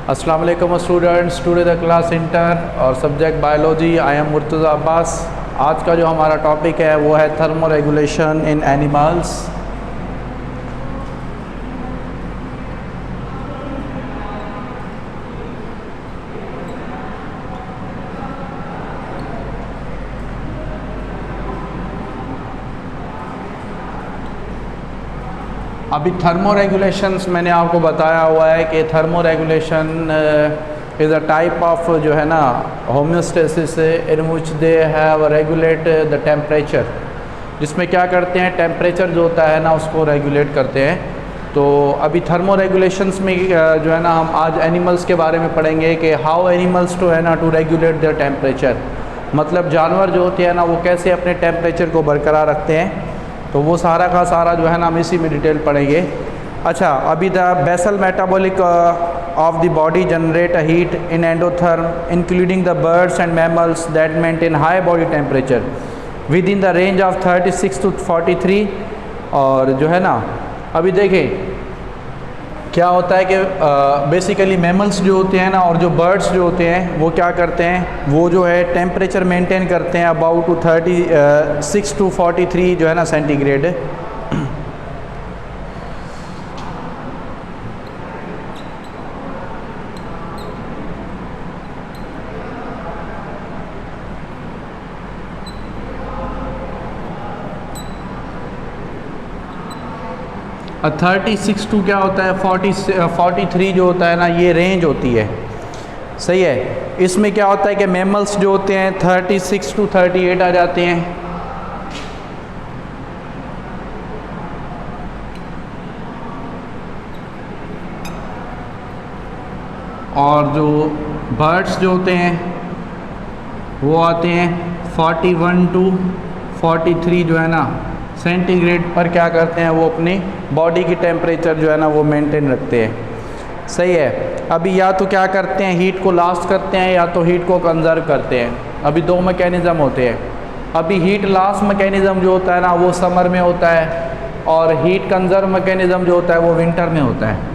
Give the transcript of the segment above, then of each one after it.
अस्सलाम वालेकुम students, today the class inter और subject biology. I am Murtaza Abbas. आज का जो हमारा टॉपिक है वो है थर्मो रेगुलेशन इन एनिमल्स। अभी थर्मो रेगुलेशंस मैंने आपको बताया हुआ है कि thermoregulation is a type of जो है ना homeostasis in which they have regulate the temperature, जिसमें क्या करते हैं टेम्परेचर जो होता है ना उसको रेगुलेट करते हैं। तो अभी थर्मो रेगुलेशंस में जो है ना हम आज एनिमल्स के बारे में पढ़ेंगे कि हाउ एनिमल्स टू है ना टू रेगुलेट देयर टेम्परेचर, मतलब जानवर जो होते हैं ना वो कैसे अपने टेम्परेचर को बरकरार रखते हैं। तो वो सारा का सारा जो है ना हम इसी में डिटेल पढ़ेंगे। अच्छा, अभी the basal metabolic of the body generate a heat in endotherm including the birds and mammals that maintain high body temperature within the range of 36 to 43। और जो है ना अभी देखें क्या होता है कि बेसिकली मैमल्स जो होते हैं ना और जो बर्ड्स जो होते हैं वो क्या करते हैं, वो जो है टेम्परेचर मेंटेन करते हैं अबाउट 36 to 43 जो है ना सेंटीग्रेड। और 36 टू क्या होता है 43 जो होता है ना ये रेंज होती है, सही है। इसमें क्या होता है कि मैमल्स जो होते हैं 36 to 38 आ जाते हैं, और जो बर्ड्स जो होते हैं वो आते हैं 41 to 43 जो है ना सेंटीग्रेड पर क्या करते हैं वो अपनी बॉडी की टेम्परेचर जो है ना वो मेंटेन रखते हैं, सही है। अभी या तो क्या करते हैं हीट को लास्ट करते हैं या तो हीट को कंजर्व करते हैं। अभी दो मैकेनिज़्म होते हैं। अभी हीट लास्ट मैकेनिज़्म जो होता है ना वो समर में होता है और हीट कंजर्व मैकेनिज़्म जो होता है वो विंटर में होता है।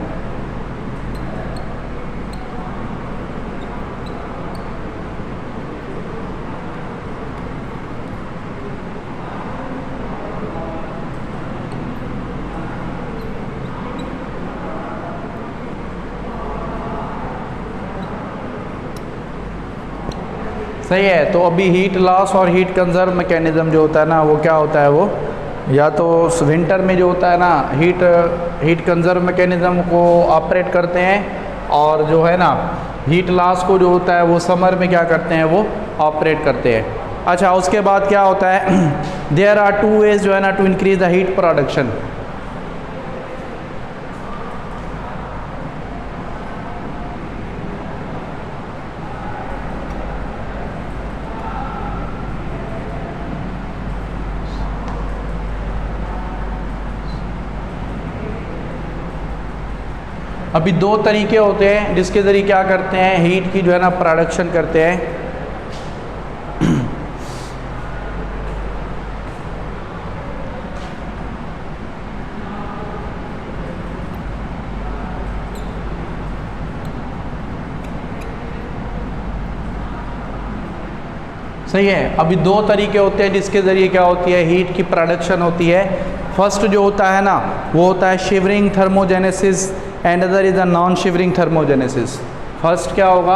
सही है। तो अभी हीट लॉस और हीट कंजर्व मैकेनिज़्म जो होता है ना वो क्या होता है, वो या तो विंटर में जो होता है ना हीट कंजर्व मैकेनिज़्म को ऑपरेट करते हैं, और जो है ना हीट लॉस को जो होता है वो समर में क्या करते हैं वो ऑपरेट करते हैं। अच्छा, उसके बाद क्या होता है देयर आर 2 ways जो है ना to increase the heat production. अभी दो तरीके होते हैं जिसके ज़रिए क्या करते हैं हीट की जो है ना प्रोडक्शन करते हैं। सही है। अभी दो तरीके होते हैं जिसके ज़रिए क्या होती है हीट की प्रोडक्शन होती है। फर्स्ट जो होता है ना वो होता है shivering thermogenesis and other is a non shivering thermogenesis. First क्या होगा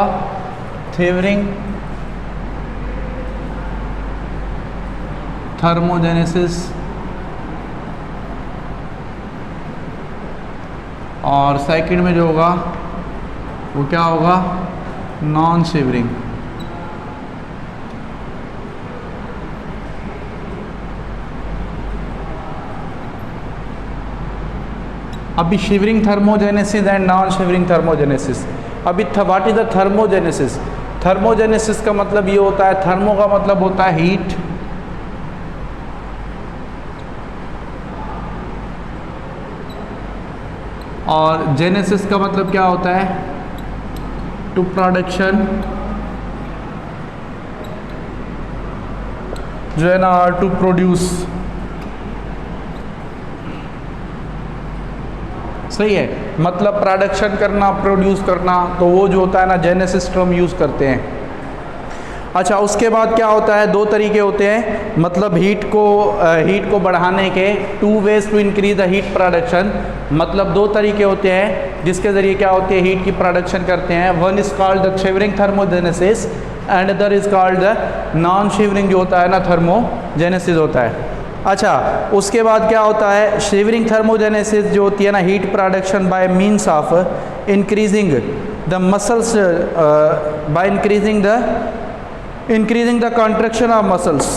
शिवरिंग थर्मोजेनेसिस और सेकंड में जो होगा वो क्या होगा नॉन शिवरिंग। अभी shivering thermogenesis and non shivering thermogenesis. अभी what is the thermogenesis? Thermogenesis का मतलब ये होता है, थर्मो का मतलब होता है हीट, और जेनेसिस का मतलब क्या होता है टू प्रोडक्शन जो है ना टू प्रोड्यूस। सही है, मतलब प्रोडक्शन करना, प्रोड्यूस करना, तो वो जो होता है ना जेनेसिस टर्म यूज़ करते हैं। अच्छा, उसके बाद क्या होता है, दो तरीके होते हैं, मतलब हीट को बढ़ाने के, 2 ways to increase the heat production, मतलब 2 तरीके होते हैं जिसके ज़रिए क्या होती है हीट की प्रोडक्शन करते हैं। One is called the shivering thermogenesis and other is called the non shivering, जो होता है ना थर्मोजेनेसिस होता है। अच्छा, उसके बाद क्या होता है, शिवरिंग थर्मोजेनेसिस जो होती है ना heat production by means of increasing the muscles, by increasing the contraction of muscles।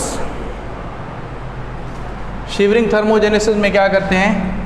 Shivering thermogenesis में क्या करते हैं,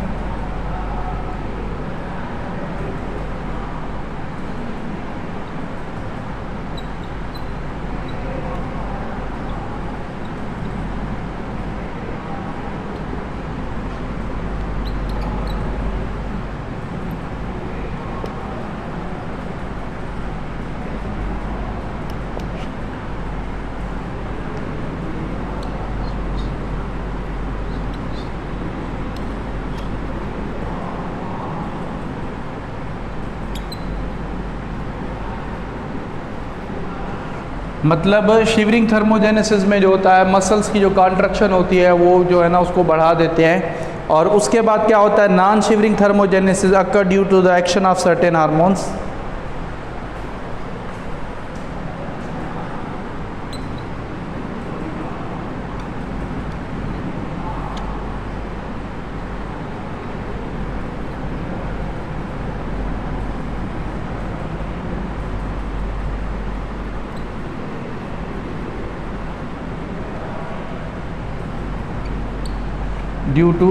मतलब शिवरिंग थर्मोजेनेसिस में जो होता है मसल्स की जो कॉन्ट्रैक्शन होती है वो जो है ना उसको बढ़ा देते हैं। और उसके बाद क्या होता है, non shivering thermogenesis occur due to the action of certain hormones. Due to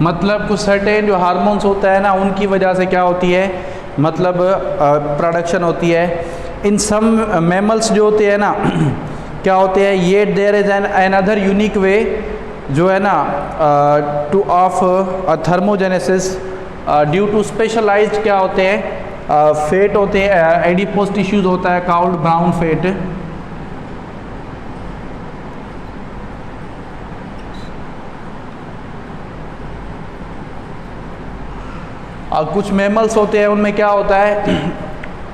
मतलब कुछ सर्टेन जो हार्मोन्स होता है ना उनकी वजह से क्या होती है, मतलब प्रोडक्शन होती है। इन सम मैमल्स जो होते हैं ना क्या होते हैं, ये there is an another unique way जो है ना to of thermogenesis due to specialised क्या होते हैं, फेट होते हैं, एडिपोज टिश्यूज होता है कॉल्ड ब्राउन फेट। और कुछ मैमल्स होते हैं उनमें क्या होता है,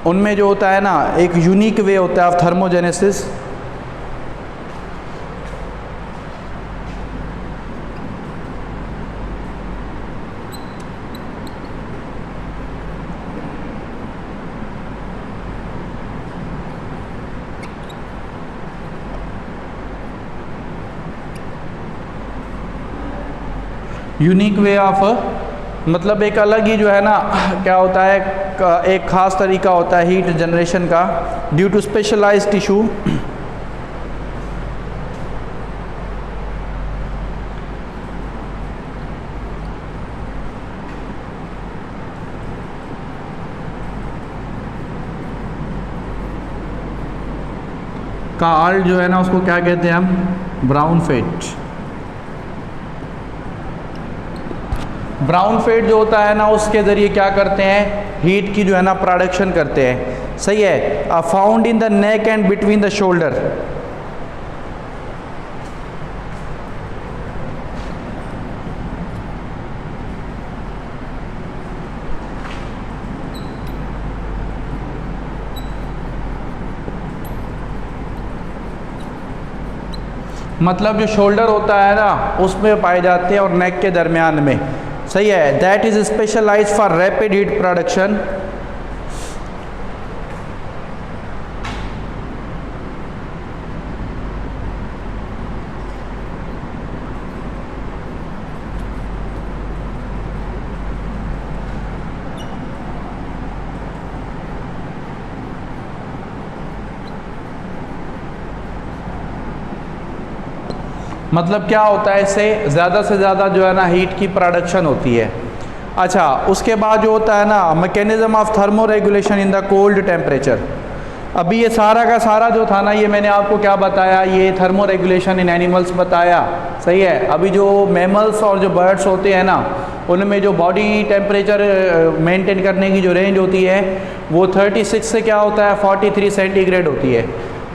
उनमें जो होता है ना एक यूनिक वे होता है of thermogenesis. Unique way of मतलब एक अलग ही जो है ना क्या होता है, एक ख़ास तरीका होता है हीट जनरेशन का ड्यू टू स्पेशलाइज्ड टिश्यू। का आल्ट जो है ना उसको क्या कहते हैं हम, ब्राउन फेट। ब्राउन फेट जो होता है ना उसके ज़रिए क्या करते हैं, हीट की जो है ना प्रोडक्शन करते हैं। सही है, found in the neck and between the shoulder. मतलब जो शोल्डर होता है ना उसमें पाए जाते हैं और नेक के दरमियान में। सही है, that is specialised for rapid heat production. मतलब क्या होता है, इससे ज़्यादा से ज़्यादा जो है ना हीट की प्रोडक्शन होती है। अच्छा, उसके बाद जो होता है ना mechanism of thermo regulation in the cold temperature. अभी ये सारा का सारा जो था ना, ये मैंने आपको क्या बताया, ये थर्मो रेगुलेशन इन एनिमल्स बताया, सही है। अभी जो मैमल्स और जो बर्ड्स होते हैं ना, उनमें जो बॉडी टेम्परेचर मेंटेन करने की जो रेंज होती है वो 36 से क्या होता है 43 सेंटीग्रेड होती है,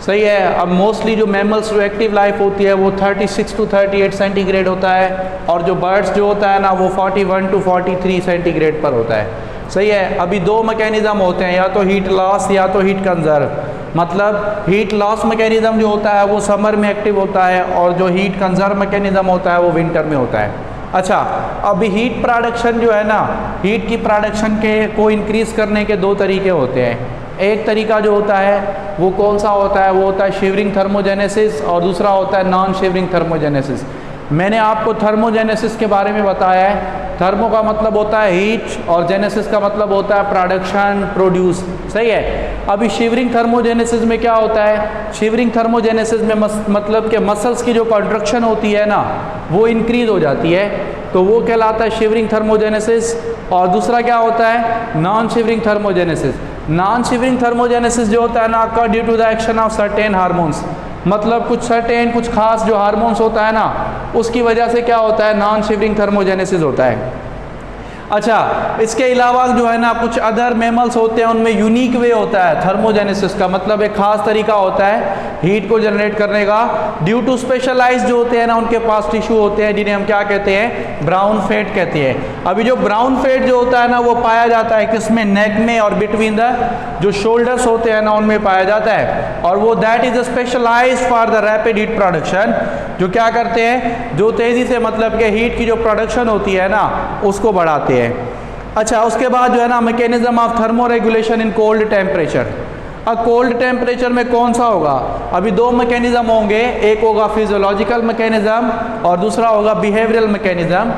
सही है। अब मोस्टली जो मैमल्स जो एक्टिव लाइफ होती है वो 36 टू 38 सेंटीग्रेड होता है, और जो बर्ड्स जो होता है ना वो 41 टू 43 सेंटीग्रेड पर होता है, सही है। अभी दो मैकेनिज़्म होते हैं, या तो हीट लॉस या तो हीट कंजर्व। मतलब हीट लॉस मैकेनिज़्म जो होता है वो समर में एक्टिव होता है, और जो हीट कंजर्व मैकेनिज़्म होता है वो विंटर में होता है। अच्छा, अभी हीट प्रोडक्शन जो है ना, हीट की प्रोडक्शन के को इंक्रीज़ करने के दो तरीके होते हैं। एक तरीका जो होता है वो कौन सा होता है, वो होता है शिवरिंग थर्मोजेनेसिस, और दूसरा होता है नॉन शिवरिंग थर्मोजेनेसिस। मैंने आपको थर्मोजेनेसिस के बारे में बताया है। थर्मो का मतलब होता है हीट, और जेनेसिस का मतलब होता है प्रोडक्शन, प्रोड्यूस, सही है। अभी शिवरिंग थर्मोजेनेसिस में क्या होता है, शिवरिंग थर्मोजेनेसिस में मतलब कि मसल्स की जो कंट्रक्शन होती है ना वो इंक्रीज हो जाती है, तो वो कहलाता है शिवरिंग थर्मोजेनेसिस। और दूसरा क्या होता है, non shivering thermogenesis. Non shivering thermogenesis जो होता है ना, occur due to the action of certain hormones, मतलब कुछ खास जो हार्मोन्स होता है ना उसकी वजह से क्या होता है, नॉन शिवरिंग थर्मोजेनेसिस होता है। अच्छा, इसके अलावा जो है ना कुछ अदर मैमल्स होते हैं, उनमें यूनिक वे होता है थर्मोजेनेसिस का, मतलब एक खास तरीका होता है हीट को जनरेट करने का, ड्यू टू स्पेशलाइज जो होते हैं ना उनके पास टिश्यू होते हैं जिन्हें हम क्या कहते हैं, ब्राउन फैट कहते हैं। अभी जो ब्राउन फैट जो होता है ना वो पाया जाता है किसमें, नेक में, और बिटवीन द जो शोल्डर्स होते हैं ना उनमें पाया जाता है, और वो that is specialise for the rapid heat production, जो क्या करते हैं, जो तेज़ी से मतलब कि हीट की जो प्रोडक्शन होती है ना उसको बढ़ाते हैं। अच्छा, उसके बाद जो है ना mechanism of thermo regulation in cold temperature. अब कोल्ड टेम्परेचर में कौन सा होगा, अभी दो मैकेनिज्म होंगे, एक होगा फिजियोलॉजिकल मैकेनिज्म और दूसरा होगा बिहेवियरल मैकेनिज्म।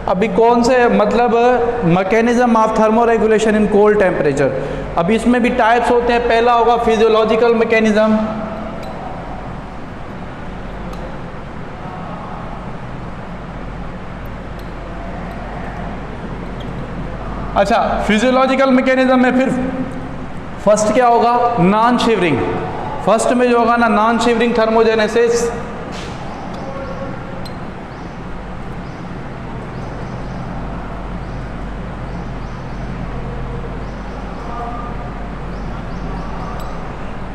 अभी कौन से मतलब mechanism of thermo regulation in cold temperature, अभी इसमें भी टाइप्स होते हैं। पहला होगा फिजियोलॉजिकल मैकेनिज्म। अच्छा, फिजियोलॉजिकल मैकेनिज्म में फिर फर्स्ट क्या होगा, नॉन शिवरिंग। फर्स्ट में जो होगा ना नॉन शिवरिंग थर्मोजेनेसिस।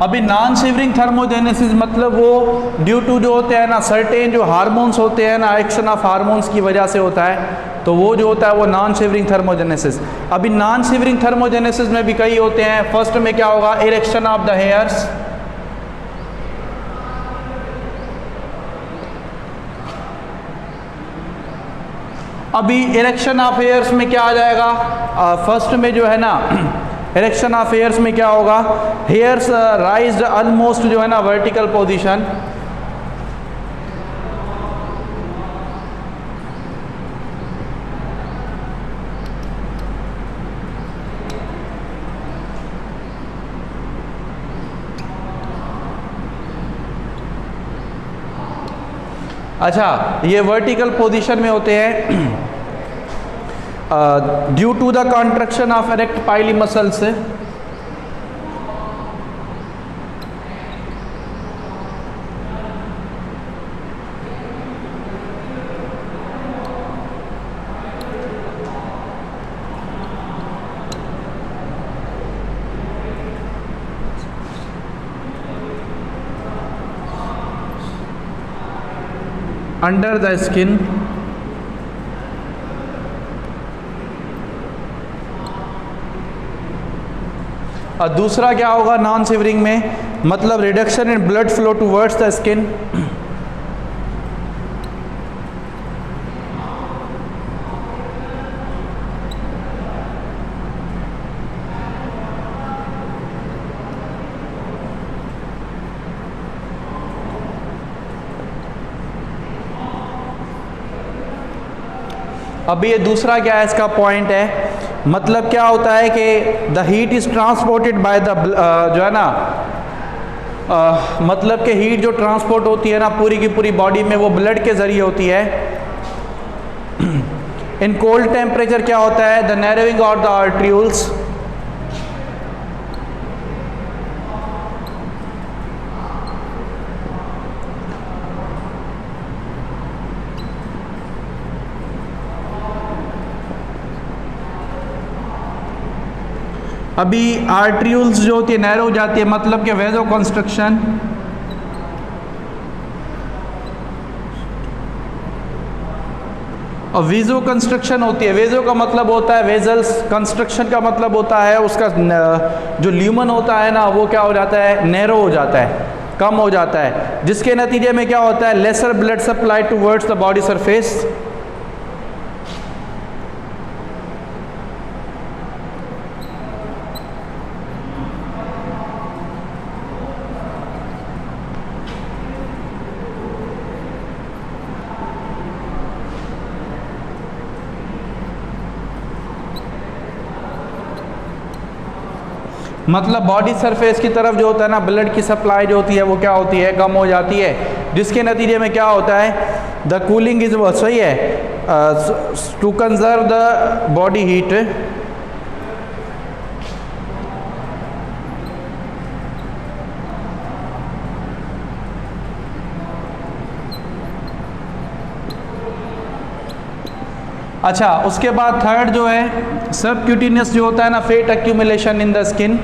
अभी नॉन शिवरिंग थर्मोजेनेसिस मतलब वो ड्यू टू जो होते हैं ना सर्टेन जो हार्मोन्स होते हैं ना, एक्शन ऑफ हार्मोन्स की वजह से होता है, तो वो जो होता है वो नॉन शिवरिंग थर्मोजेनेसिस। अभी नॉन शिवरिंग थर्मोजेनेसिस में भी कई होते हैं। फर्स्ट में क्या होगा, इरेक्शन ऑफ द हेयर्स। अभी इरेक्शन ऑफ हेयर्स में क्या आ जाएगा, फर्स्ट में जो है ना इरेक्शन ऑफ हेयर्स में क्या होगा, हेयर्स राइज्ड ऑलमोस्ट जो है ना वर्टिकल पोजीशन। अच्छा, ये वर्टिकल पोजीशन में होते हैं due to the contraction of erect pili muscles. Under the skin. और दूसरा क्या होगा नॉन शिवरिंग में, मतलब reduction in blood flow towards the skin. अभी ये दूसरा क्या है इसका पॉइंट है, मतलब क्या होता है कि the heat is transported by the जो है ना मतलब कि हीट जो ट्रांसपोर्ट होती है ना पूरी की पूरी बॉडी में वो ब्लड के ज़रिए होती है। इन कोल्ड टेम्परेचर क्या होता है, the narrowing of the arterioles, अभी आर्ट्रियोल्स जो होती है नैरो हो जाती है, मतलब कि वेजो कंस्ट्रक्शन, और वेजो कंस्ट्रक्शन होती है। वेजो का मतलब होता है वेजल्स, कंस्ट्रक्शन का मतलब होता है उसका जो ल्यूमन होता है ना वो क्या हो जाता है, नैरो हो जाता है, कम हो जाता है, जिसके नतीजे में क्या होता है, lesser blood supply towards the body surface. मतलब बॉडी सरफेस की तरफ जो होता है ना ब्लड की सप्लाई जो होती है वो क्या होती है, कम हो जाती है, जिसके नतीजे में क्या होता है, द कूलिंग इज वो सही है to conserve the body heat. अच्छा, उसके बाद थर्ड जो है सबक्यूटेनियस जो होता है ना fat accumulation in the skin.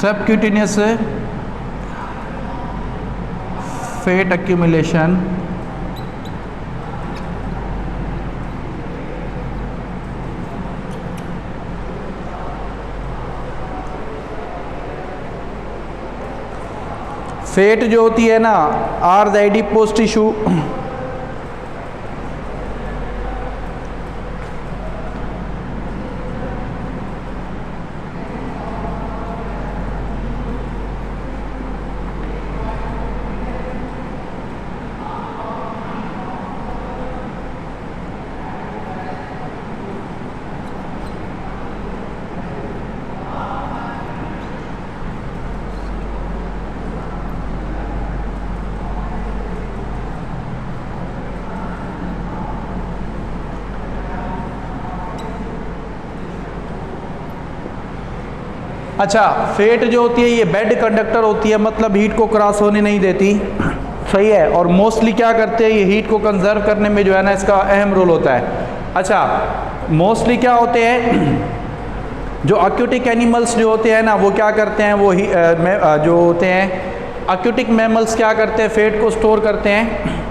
Subcutaneous fat accumulation fat जो होती है ना आर द एडिपोज टिश्यू, अच्छा फैट जो होती है ये बेड कंडक्टर होती है, मतलब हीट को क्रॉस होने नहीं देती, सही है, और मोस्टली क्या करते हैं ये हीट को कंजर्व करने में जो है ना इसका अहम रोल होता है। अच्छा मोस्टली क्या होते हैं जो एक्वेटिक एनिमल्स जो होते हैं ना वो क्या करते हैं, वो जो होते हैं एक्वेटिक मैमल्स क्या करते हैं, फैट को स्टोर करते हैं।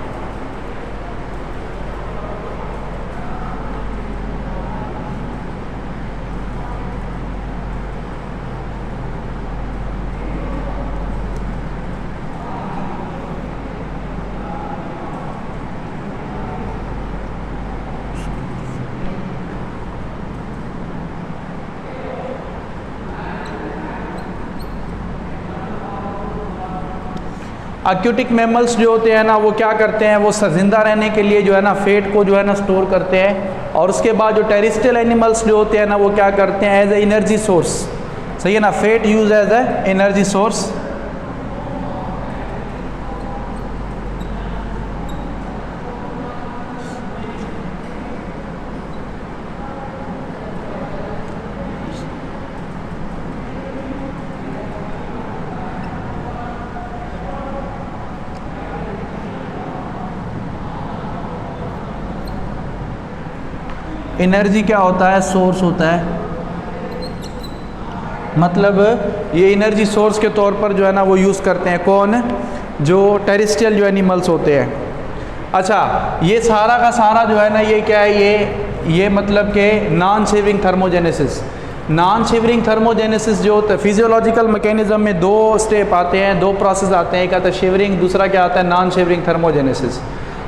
एक्वेटिक मैमल्स जो होते हैं ना वो क्या करते हैं, वो जिंदा रहने के लिए जो है ना फैट को जो है ना स्टोर करते हैं, और उसके बाद जो टेरेस्ट्रियल एनिमल्स जो होते हैं ना वो क्या करते हैं एज ए एनर्जी सोर्स, सही है ना, fat use as a energy source. Energy क्या होता है, सोर्स होता है, मतलब ये एनर्जी सोर्स के तौर पर जो है ना वो यूज़ करते हैं कौन, जो टेरेस्ट्रियल जो एनिमल्स होते हैं। अच्छा ये सारा का सारा जो है ना ये क्या है, ये मतलब कि non shivering thermogenesis. Non shivering thermogenesis जो होता है फिजियोलॉजिकल मैकेनिज्म में दो स्टेप आते हैं, दो प्रोसेस आते हैं, एक आता है शिवरिंग, दूसरा क्या आता है non shivering thermogenesis.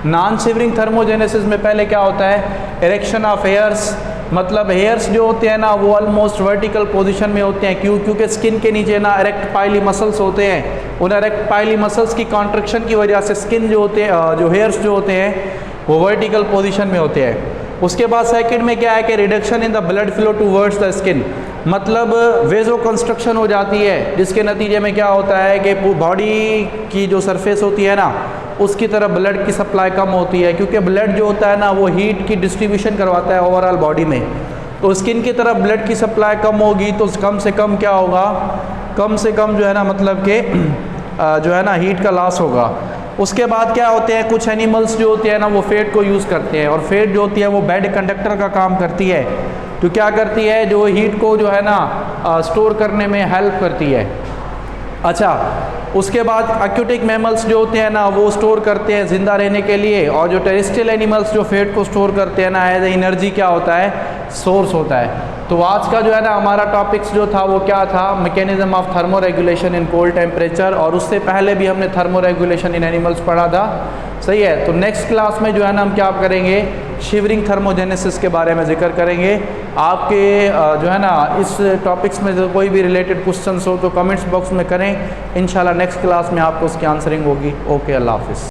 Non shivering thermogenesis में पहले क्या होता है, इरेक्शन ऑफ हेयर्स, मतलब हेयर्स जो होते हैं ना वो ऑलमोस्ट वर्टिकल पोजीशन में होते हैं। क्यों? क्योंकि स्किन के नीचे ना इरेक्ट पाइली मसल्स होते हैं, उन इरेक्ट पाइली मसल्स की कॉन्ट्रैक्शन की वजह से स्किन जो होते हैं, जो हेयर्स जो होते हैं वो वर्टिकल पोजीशन में होते हैं। उसके बाद सेकंड में क्या है कि reduction in the blood flow towards the skin, मतलब वेजो कंस्ट्रक्शन हो जाती है, जिसके नतीजे में क्या होता है कि बॉडी की जो सरफेस होती है ना उसकी तरफ ब्लड की सप्लाई कम होती है, क्योंकि ब्लड जो होता है ना वो हीट की डिस्ट्रीब्यूशन करवाता है ओवरऑल बॉडी में। तो स्किन की तरफ ब्लड की सप्लाई कम होगी तो कम से कम क्या होगा, कम से कम जो है ना मतलब कि जो है ना हीट का लॉस होगा। उसके बाद क्या होते हैं, कुछ एनिमल्स जो होते हैं ना वो फैट को यूज़ करते हैं, और फैट जो होती है वो बेड कंडक्टर का काम करती है। तो क्या करती है, जो हीट को जो है ना स्टोर करने में हेल्प करती है। अच्छा, उसके बाद एक्वेटिक मैमल्स जो होते हैं ना वो स्टोर करते हैं ज़िंदा रहने के लिए, और जो टेरेस्ट्रियल एनिमल्स जो फैट को स्टोर करते हैं ना एज एनर्जी क्या होता है, सोर्स होता है। तो आज का जो है ना हमारा टॉपिक्स जो था वो क्या था, mechanism of thermo regulation in cold temperature, और उससे पहले भी हमने थर्मो रेगुलेशन इन एनिमल्स पढ़ा था। सही है। तो नेक्स्ट क्लास में जो है ना हम क्या करेंगे, शिवरिंग थर्मोजेनेसिस के बारे में जिक्र करेंगे। आपके जो है ना इस टॉपिक्स में जो कोई भी रिलेटेड क्वेश्चंस हो तो कमेंट्स बॉक्स में करें, इंशाल्लाह नेक्स्ट क्लास में आपको उसकी आंसरिंग होगी। ओके, अल्लाह हाफिज़।